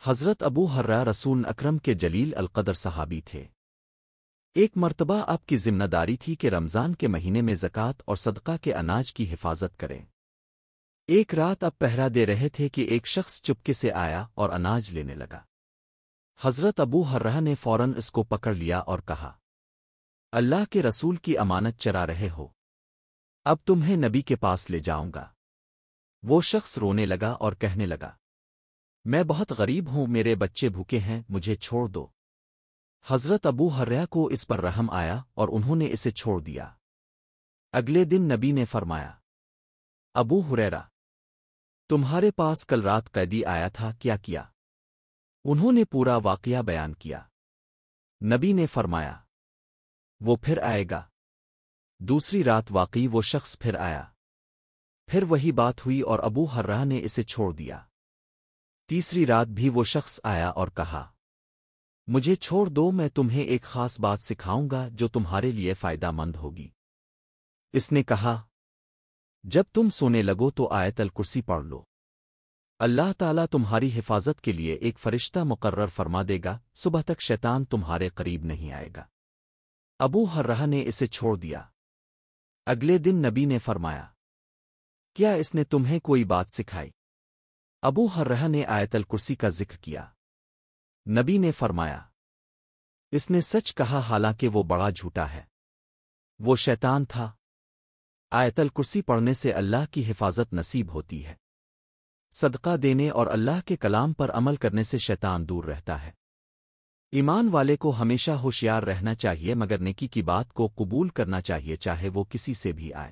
حضرت ابو ہرہ رسول اکرم کے جلیل القدر صحابی تھے۔ ایک مرتبہ آپ کی ذمہ داری تھی کہ رمضان کے مہینے میں زکوٰۃ اور صدقہ کے اناج کی حفاظت کریں۔ ایک رات آپ پہرا دے رہے تھے کہ ایک شخص چپکے سے آیا اور اناج لینے لگا۔ حضرت ابو ہرہ نے فوراً اس کو پکڑ لیا اور کہا، اللہ کے رسول کی امانت چرا رہے ہو، اب تمہیں نبی کے پاس لے جاؤں گا۔ وہ شخص رونے لگا اور کہنے لگا، میں بہت غریب ہوں، میرے بچے بھوکے ہیں، مجھے چھوڑ دو۔ حضرت ابو ہرہ کو اس پر رحم آیا اور انہوں نے اسے چھوڑ دیا۔ اگلے دن نبی نے فرمایا، ابو ہریرہ، تمہارے پاس کل رات قیدی آیا تھا، کیا کیا؟ انہوں نے پورا واقعہ بیان کیا۔ نبی نے فرمایا، وہ پھر آئے گا۔ دوسری رات واقعی وہ شخص پھر آیا، پھر وہی بات ہوئی اور ابو ہرہ نے اسے چھوڑ دیا۔ تیسری رات بھی وہ شخص آیا اور کہا، مجھے چھوڑ دو، میں تمہیں ایک خاص بات سکھاؤں گا جو تمہارے لیے فائدہ مند ہوگی۔ اس نے کہا، جب تم سونے لگو تو آیت الکرسی پڑھ لو، اللہ تعالیٰ تمہاری حفاظت کے لیے ایک فرشتہ مقرر فرما دے گا، صبح تک شیطان تمہارے قریب نہیں آئے گا۔ ابو ہرہ نے اسے چھوڑ دیا۔ اگلے دن نبی نے فرمایا، کیا اس نے تمہیں کوئی بات سکھائی؟ ابو ہرہ نے آیت الکرسی کا ذکر کیا۔ نبی نے فرمایا، اس نے سچ کہا حالانکہ وہ بڑا جھوٹا ہے، وہ شیطان تھا۔ آیت الکرسی پڑھنے سے اللہ کی حفاظت نصیب ہوتی ہے۔ صدقہ دینے اور اللہ کے کلام پر عمل کرنے سے شیطان دور رہتا ہے۔ ایمان والے کو ہمیشہ ہوشیار رہنا چاہیے، مگر نیکی کی بات کو قبول کرنا چاہیے چاہے وہ کسی سے بھی آئے۔